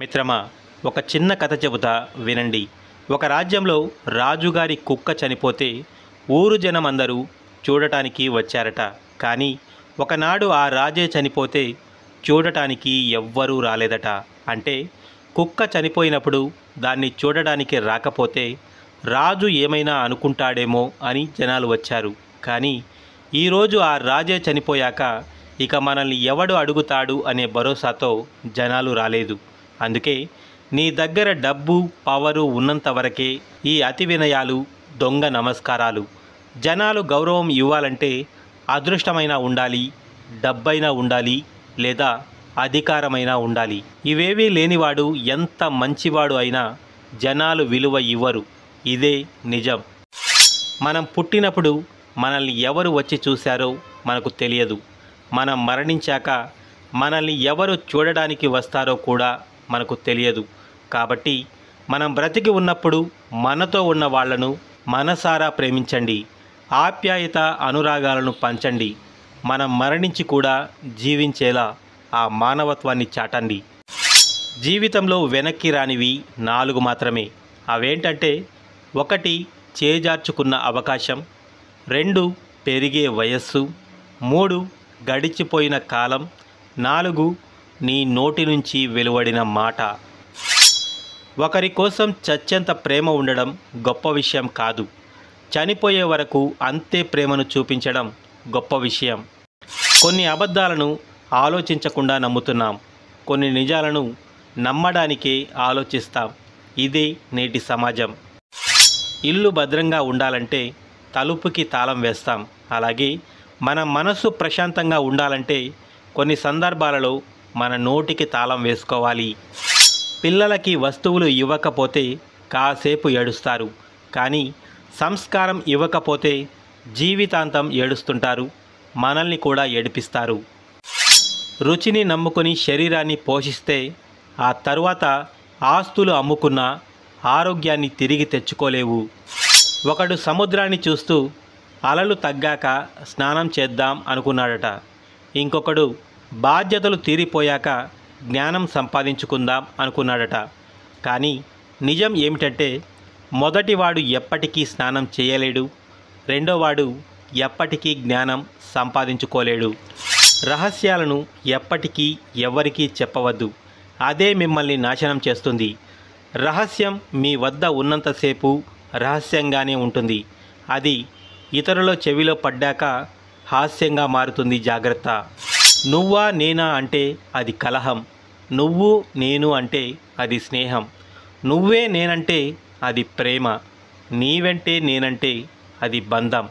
మిత్రమా, ఒక చిన్న కథ చెబుతా వినండి. ఒక రాజ్యంలో రాజుగారి కుక్క చనిపోతే ఊరు జనం అందరూ చూడటానికి వచ్చారట. కానీ ఒకనాడు ఆ రాజే చనిపోతే చూడటానికి ఎవ్వరూ రాలేదట. అంటే కుక్క చనిపోయినప్పుడు దాన్ని చూడడానికి రాకపోతే రాజు ఏమైనా అనుకుంటాడేమో అని జనాలు వచ్చారు. కానీ ఈరోజు ఆ రాజే చనిపోయాక ఇక మనల్ని ఎవడు అడుగుతాడు అనే భరోసాతో జనాలు రాలేదు. అందుకే నీ దగ్గర డబ్బు పవరు ఉన్నంత వరకే ఈ అతి వినయాలు, దొంగ నమస్కారాలు. జనాలు గౌరవం ఇవ్వాలంటే అదృష్టమైనా ఉండాలి, డబ్బైనా ఉండాలి, లేదా అధికారమైనా ఉండాలి. ఇవేవీ లేనివాడు ఎంత మంచివాడు అయినా జనాలు విలువ ఇవ్వరు. ఇదే నిజం. మనం పుట్టినప్పుడు మనల్ని ఎవరు వచ్చి చూశారో మనకు తెలియదు. మనం మరణించాక మనల్ని ఎవరు చూడడానికి వస్తారో కూడా మనకు తెలియదు. కాబట్టి మనం బ్రతికి ఉన్నప్పుడు మనతో ఉన్న వాళ్లను మనసారా ప్రేమించండి, ఆప్యాయత అనురాగాలను పంచండి. మనం మరణించి కూడా జీవించేలా ఆ మానవత్వాన్ని చాటండి. జీవితంలో వెనక్కి రానివి 4 మాత్రమే. అవేంటంటే 1 చేజార్చుకున్న అవకాశం, 2 పెరిగే వయస్సు, 3 గడిచిపోయిన కాలం, 4 నీ నోటి నుంచి వెలువడిన మాట. ఒకరి కోసం చచ్చెంత ప్రేమ ఉండడం గొప్ప విషయం కాదు. చనిపోయే వరకు అంతే ప్రేమను చూపించడం గొప్ప విషయం. కొన్ని అబద్ధాలను ఆలోచించకుండా నమ్ముతున్నాం, కొన్ని నిజాలను నమ్మడానికే ఆలోచిస్తాం. ఇదే నేటి సమాజం. ఇల్లు భద్రంగా ఉండాలంటే తలుపుకి తాళం వేస్తాం. అలాగే మన మనసు ప్రశాంతంగా ఉండాలంటే కొన్ని సందర్భాలలో మన నోటికి తాళం వేసుకోవాలి. పిల్లలకి వస్తువులు ఇవ్వకపోతే కాసేపు ఏడుస్తారు, కానీ సంస్కారం ఇవ్వకపోతే జీవితాంతం ఏడుస్తుంటారు, మనల్ని కూడా ఏడిపిస్తారు. రుచిని నమ్ముకొని శరీరాన్ని పోషిస్తే ఆ తరువాత ఆస్తులు అమ్ముకున్న ఆరోగ్యాన్ని తిరిగి తెచ్చుకోలేవు. ఒకడు సముద్రాన్ని చూస్తూ అలలు తగ్గాక స్నానం చేద్దాం అనుకున్నాడట. ఇంకొకడు బాధ్యతలు తీరిపోయాక జ్ఞానం సంపాదించుకుందాం అనుకున్నాడట. కానీ నిజం ఏమిటంటే మొదటివాడు ఎప్పటికీ స్నానం చేయలేడు, రెండోవాడు ఎప్పటికీ జ్ఞానం సంపాదించుకోలేడు. రహస్యాలను ఎప్పటికీ ఎవరికీ చెప్పవద్దు, అదే మిమ్మల్ని నాశనం చేస్తుంది. రహస్యం మీ వద్ద ఉన్నంతసేపు రహస్యంగానే ఉంటుంది. అది ఇతరుల చెవిలో పడ్డాక హాస్యంగా మారుతుంది. జాగ్రత్త. నువ్వా నేనా అంటే అది కలహం, నువ్వు నేను అంటే అది స్నేహం, నువ్వే నేనంటే అది ప్రేమ, నీవెంటే నేనంటే అది బంధం.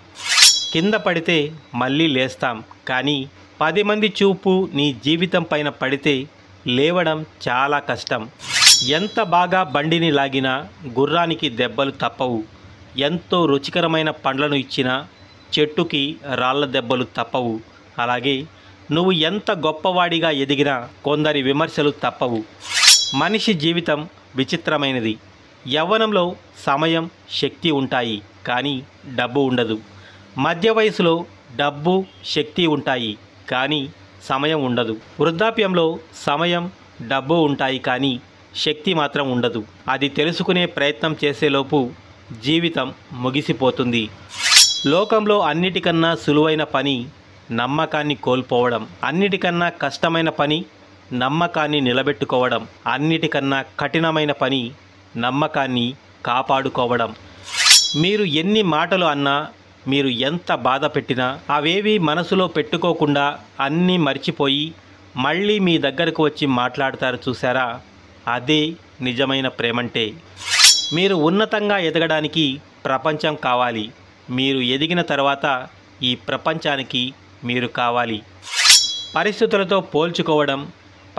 కింద పడితే మళ్ళీ లేస్తాం, కానీ 10 మంది చూపు నీ జీవితం పైన పడితే లేవడం చాలా కష్టం. ఎంత బాగా బండిని లాగినా గుర్రానికి దెబ్బలు తప్పవు. ఎంతో రుచికరమైన పండ్లను ఇచ్చినా చెట్టుకి రాళ్ల దెబ్బలు తప్పవు. అలాగే నువ్వు ఎంత గొప్పవాడిగా ఎదిగినా కొందరి విమర్శలు తప్పవు. మనిషి జీవితం విచిత్రమైనది. యవ్వనంలో సమయం, శక్తి ఉంటాయి, కానీ డబ్బు ఉండదు. మధ్య వయసులో డబ్బు, శక్తి ఉంటాయి, కానీ సమయం ఉండదు. వృద్ధాప్యంలో సమయం, డబ్బు ఉంటాయి, కానీ శక్తి మాత్రం ఉండదు. అది తెలుసుకునే ప్రయత్నం చేసేలోపు జీవితం ముగిసిపోతుంది. లోకంలో అన్నిటికన్నా సులువైన పని నమ్మకాన్ని కోల్పోవడం, అన్నిటికన్నా కష్టమైన పని నమ్మకాన్ని నిలబెట్టుకోవడం, అన్నిటికన్నా కఠినమైన పని నమ్మకాన్ని కాపాడుకోవడం. మీరు ఎన్ని మాటలు అన్నా, మీరు ఎంత బాధ పెట్టినా అవేవి మనసులో పెట్టుకోకుండా అన్నీ మర్చిపోయి మళ్ళీ మీ దగ్గరకు వచ్చి మాట్లాడతారు చూసారా, అదే నిజమైన ప్రేమంటే. మీరు ఉన్నతంగా ఎదగడానికి ప్రపంచం కావాలి. మీరు ఎదిగిన తర్వాత ఈ ప్రపంచానికి మీరు కావాలి. పరిస్థితులతో పోల్చుకోవడం,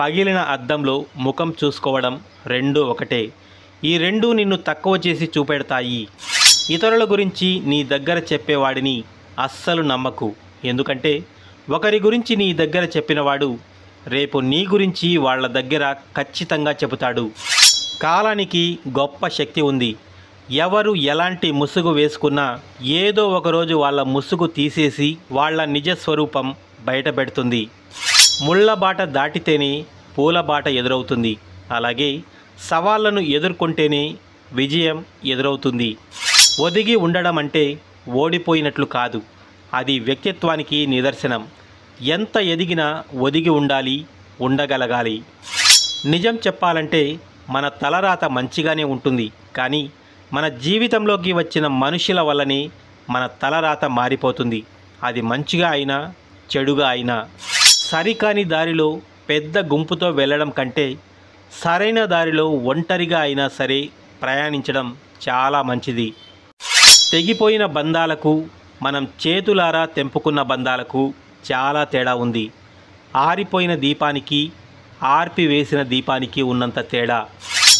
పగిలిన అద్దంలో ముఖం చూసుకోవడం రెండూ ఒకటే. ఈ రెండూ నిన్ను తక్కువ చేసి చూపెడతాయి. ఇతరుల గురించి నీ దగ్గర చెప్పేవాడిని అస్సలు నమ్మకు. ఎందుకంటే ఒకరి గురించి నీ దగ్గర చెప్పినవాడు రేపు నీ గురించి వాళ్ళ దగ్గర ఖచ్చితంగా చెబుతాడు. కాలానికి గొప్ప శక్తి ఉంది. ఎవరు ఎలాంటి ముసుగు వేసుకున్నా ఏదో ఒకరోజు వాళ్ళ ముసుగు తీసేసి వాళ్ళ నిజస్వరూపం బయటపెడుతుంది. ముళ్ళ బాట దాటితేనే పూల బాట ఎదురవుతుంది. అలాగే సవాళ్లను ఎదుర్కొంటేనే విజయం ఎదురవుతుంది. ఒదిగి ఉండడం అంటే ఓడిపోయినట్లు కాదు, అది వ్యక్తిత్వానికి నిదర్శనం. ఎంత ఎదిగినా ఒదిగి ఉండాలి, ఉండగలగాలి. నిజం చెప్పాలంటే మన తలరాత మంచిగానే ఉంటుంది, కానీ మన జీవితంలోకి వచ్చిన మనుషుల వల్లనే మన తలరాత మారిపోతుంది. అది మంచిగా అయినా చెడుగా అయినా. సరికాని దారిలో పెద్ద గుంపుతో వెళ్ళడం కంటే సరైన దారిలో ఒంటరిగా అయినా సరే ప్రయాణించడం చాలా మంచిది. తెగిపోయిన బంధాలకు, మనం చేతులారా తెంపుకున్న బంధాలకు చాలా తేడా ఉంది. ఆరిపోయిన దీపానికి, ఆర్పివేసిన దీపానికి ఉన్నంత తేడా.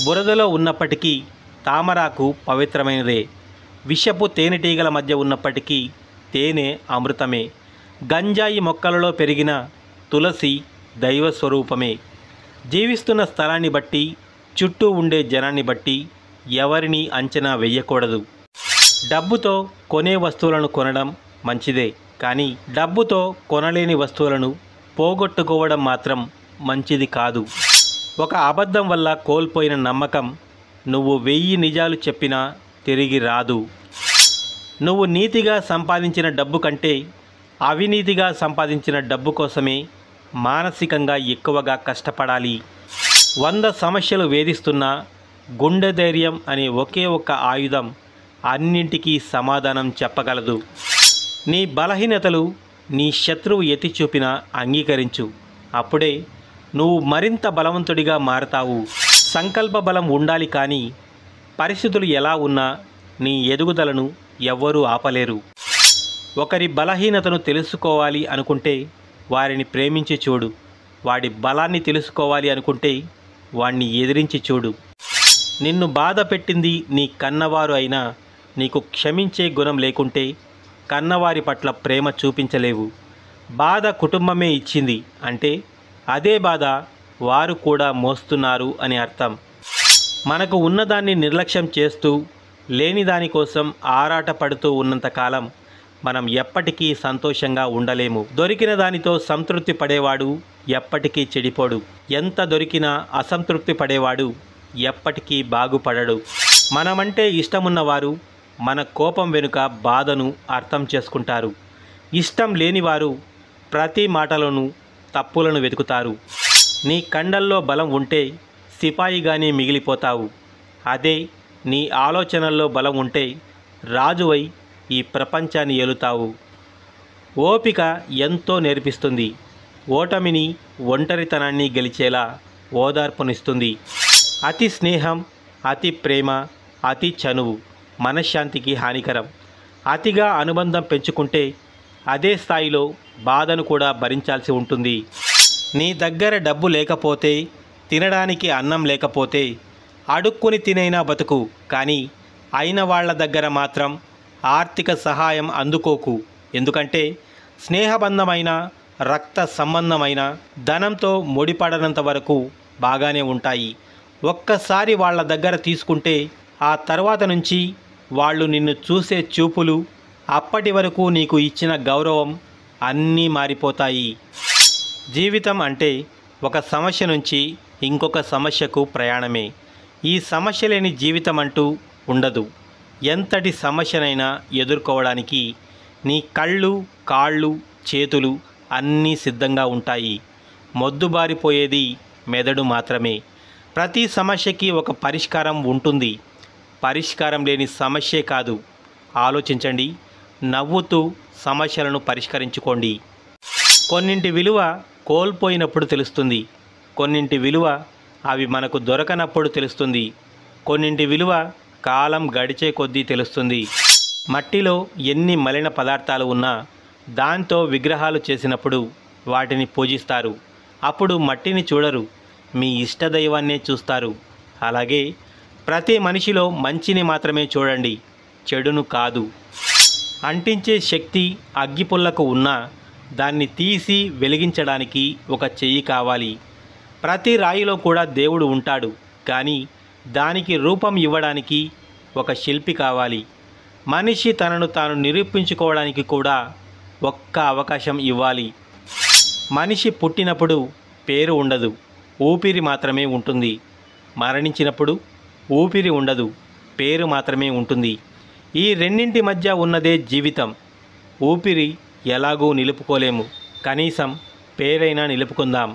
బురదలో ఉన్నప్పటికీ తామరాకు పవిత్రమైనదే. విషపు తేనెటీగల మధ్య ఉన్నప్పటికీ తేనె అమృతమే. గంజాయి మొక్కలలో పెరిగిన తులసి దైవ స్వరూపమే. జీవిస్తున్న స్థలాన్ని బట్టి, చుట్టూ ఉండే జనాన్ని బట్టి ఎవరిని అంచనా వెయ్యకూడదు. డబ్బుతో కొనే వస్తువులను కొనడం మంచిదే, కానీ డబ్బుతో కొనలేని వస్తువులను పోగొట్టుకోవడం మాత్రం మంచిది కాదు. ఒక అబద్ధం వల్ల కోల్పోయిన నమ్మకం నువ్వు 1000 నిజాలు చెప్పినా తిరిగి రాదు. నువ్వు నీతిగా సంపాదించిన డబ్బు కంటే అవినీతిగా సంపాదించిన డబ్బు కోసమే మానసికంగా ఎక్కువగా కష్టపడాలి. 100 సమస్యలు వేధిస్తున్నా గుండె ధైర్యం అనే ఒకే ఒక్క ఆయుధం అన్నింటికీ సమాధానం చెప్పగలదు. నీ బలహీనతలు నీ శత్రువు ఎత్తి చూపినా అంగీకరించు. అప్పుడే నువ్వు మరింత బలవంతుడిగా మారతావు. సంకల్ప బలం ఉండాలి, కానీ పరిస్థితులు ఎలా ఉన్నా నీ ఎదుగుదలను ఎవ్వరూ ఆపలేరు. ఒకరి బలహీనతను తెలుసుకోవాలి అనుకుంటే వారిని ప్రేమించి చూడు. వాడి బలాన్ని తెలుసుకోవాలి అనుకుంటే వాణ్ణి ఎదిరించి చూడు. నిన్ను బాధ పెట్టింది నీ కన్నవారు అయినా నీకు క్షమించే గుణం లేకుంటే కన్నవారి పట్ల ప్రేమ చూపించలేవు. బాధ కుటుంబమే ఇచ్చింది అంటే అదే బాధ వారు కూడా మోస్తున్నారు అని అర్థం. మనకు ఉన్నదాన్ని నిర్లక్ష్యం చేస్తూ లేని దానికోసం ఆరాట పడుతూ ఉన్నంతకాలం మనం ఎప్పటికీ సంతోషంగా ఉండలేము. దొరికిన దానితో సంతృప్తి పడేవాడు ఎప్పటికీ చెడిపోడు. ఎంత దొరికినా అసంతృప్తి పడేవాడు ఎప్పటికీ బాగుపడడు. మనమంటే ఇష్టమున్నవారు మన కోపం వెనుక బాధను అర్థం చేసుకుంటారు. ఇష్టం లేనివారు ప్రతి మాటలోనూ తప్పులను వెతుకుతారు. నీ కండల్లో బలం ఉంటే సిపాయిగానే మిగిలిపోతావు. అదే నీ ఆలోచనల్లో బలం ఉంటే రాజువై ఈ ప్రపంచాన్ని ఏలుతావు. ఓపిక ఎంతో నేర్పిస్తుంది. ఓటమిని, ఒంటరితనాన్ని గెలిచేలా ఓదార్పునిస్తుంది. అతి స్నేహం, అతి ప్రేమ, అతి చనువు మనశ్శాంతికి హానికరం. అతిగా అనుబంధం పెంచుకుంటే అదే స్థాయిలో బాధను కూడా భరించాల్సి ఉంటుంది. నీ దగ్గర డబ్బు లేకపోతే, తినడానికి అన్నం లేకపోతే అడుక్కుని తినైనా బతుకు, కానీ అయిన వాళ్ళ దగ్గర మాత్రం ఆర్థిక సహాయం అందుకోకు. ఎందుకంటే స్నేహబంధమైన, రక్త సంబంధమైన ధనంతో ముడిపడనంత వరకు బాగానే ఉంటాయి. ఒక్కసారి వాళ్ళ దగ్గర తీసుకుంటే ఆ తర్వాత నుంచి వాళ్ళు నిన్ను చూసే చూపులు, అప్పటి వరకు నీకు ఇచ్చిన గౌరవం అన్నీ మారిపోతాయి. జీవితం అంటే ఒక సమస్య నుంచి ఇంకొక సమస్యకు ప్రయాణమే. ఈ సమస్య లేని జీవితం అంటూ ఉండదు. ఎంతటి సమస్యనైనా ఎదుర్కోవడానికి నీ కళ్ళు, కాళ్ళు, చేతులు అన్నీ సిద్ధంగా ఉంటాయి. మొద్దుబారిపోయేది మెదడు మాత్రమే. ప్రతి సమస్యకి ఒక పరిష్కారం ఉంటుంది. పరిష్కారం లేని సమస్యే కాదు. ఆలోచించండి, నవ్వుతూ సమస్యలను పరిష్కరించుకోండి. కొన్నింటి విలువ కోల్పోయినప్పుడు తెలుస్తుంది. కొన్నింటి విలువ అవి మనకు దొరకనప్పుడు తెలుస్తుంది. కొన్నింటి విలువ కాలం గడిచే కొద్దీ తెలుస్తుంది. మట్టిలో ఎన్ని మలిన పదార్థాలు ఉన్నా దాంతో విగ్రహాలు చేసినప్పుడు వాటిని పూజిస్తారు. అప్పుడు మట్టిని చూడరు, మీ ఇష్టదైవాన్నే చూస్తారు. అలాగే ప్రతి మనిషిలో మంచిని మాత్రమే చూడండి, చెడును కాదు. అంటించే శక్తి అగ్గిపుల్లకు ఉన్నా దాన్ని తీసి వెలిగించడానికి ఒక చెయ్యి కావాలి. ప్రతి రాయిలో కూడా దేవుడు ఉంటాడు, కానీ దానికి రూపం ఇవ్వడానికి ఒక శిల్పి కావాలి. మనిషి తనను తాను నిరూపించుకోవడానికి కూడా ఒక్క అవకాశం ఇవ్వాలి. మనిషి పుట్టినప్పుడు పేరు ఉండదు, ఊపిరి మాత్రమే ఉంటుంది. మరణించినప్పుడు ఊపిరి ఉండదు, పేరు మాత్రమే ఉంటుంది. ఈ రెండింటి మధ్య ఉన్నదే జీవితం. ఊపిరి ఎలాగూ నిలుపుకోలేము, కనీసం పేరైనా నిలుపుకుందాం.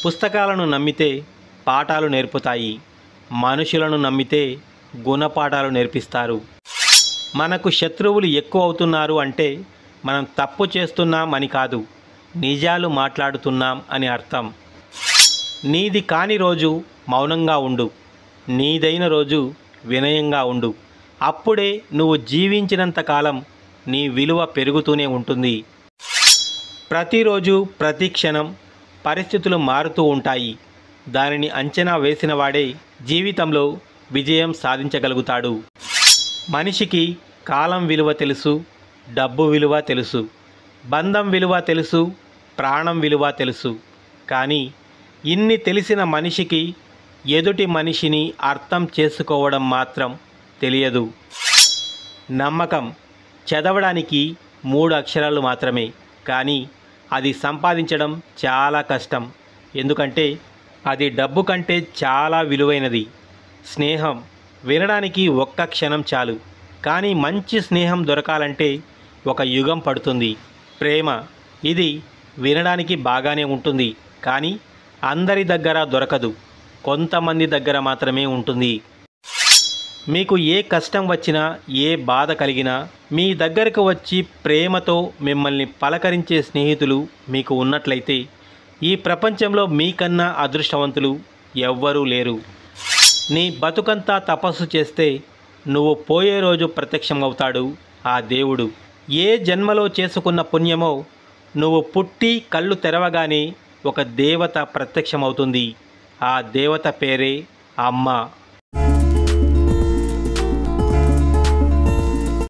పుస్తకాలను నమ్మితే పాఠాలు నేర్పుతాయి, మనుషులను నమ్మితే గుణపాఠాలు నేర్పిస్తారు. మనకు శత్రువులు ఎక్కువ అవుతున్నారు అంటే మనం తప్పు చేస్తున్నాం అని కాదు, నిజాలు మాట్లాడుతున్నాం అని అర్థం. నీది కాని రోజు మౌనంగా ఉండు, నీదైన రోజు వినయంగా ఉండు. అప్పుడే నువ్వు జీవించినంత కాలం నీ విలువ పెరుగుతూనే ఉంటుంది. ప్రతిరోజు ప్రతి క్షణం పరిస్థితులు మారుతూ ఉంటాయి. దానిని అంచనా వేసిన వాడే జీవితంలో విజయం సాధించగలుగుతాడు. మనిషికి కాలం విలువ తెలుసు, డబ్బు విలువ తెలుసు, బంధం విలువ తెలుసు, ప్రాణం విలువ తెలుసు. కానీ ఇన్ని తెలిసిన మనిషికి ఎదుటి మనిషిని అర్థం చేసుకోవడం మాత్రం తెలియదు. నమ్మకం చదవడానికి 3 అక్షరాలు మాత్రమే, కానీ అది సంపాదించడం చాలా కష్టం. ఎందుకంటే అది డబ్బు కంటే చాలా విలువైనది. స్నేహం వినడానికి ఒక్క క్షణం చాలు, కానీ మంచి స్నేహం దొరకాలంటే 1 యుగం పడుతుంది. ప్రేమ ఇది వినడానికి బాగానే ఉంటుంది, కానీ అందరి దగ్గర దొరకదు, కొంతమంది దగ్గర మాత్రమే ఉంటుంది. మీకు ఏ కష్టం వచ్చినా, ఏ బాధ కలిగినా మీ దగ్గరకు వచ్చి ప్రేమతో మిమ్మల్ని పలకరించే స్నేహితులు మీకు ఉన్నట్లయితే ఈ ప్రపంచంలో మీకన్నా అదృష్టవంతులు ఎవ్వరూ లేరు. నీ బతుకంతా తపస్సు చేస్తే నువ్వు పోయే రోజు ప్రత్యక్షమవుతాడు ఆ దేవుడు. ఏ జన్మలో చేసుకున్న పుణ్యమో నువ్వు పుట్టి కళ్ళు తెరవగానే ఒక దేవత ప్రత్యక్షమవుతుంది. ఆ దేవత పేరే అమ్మ.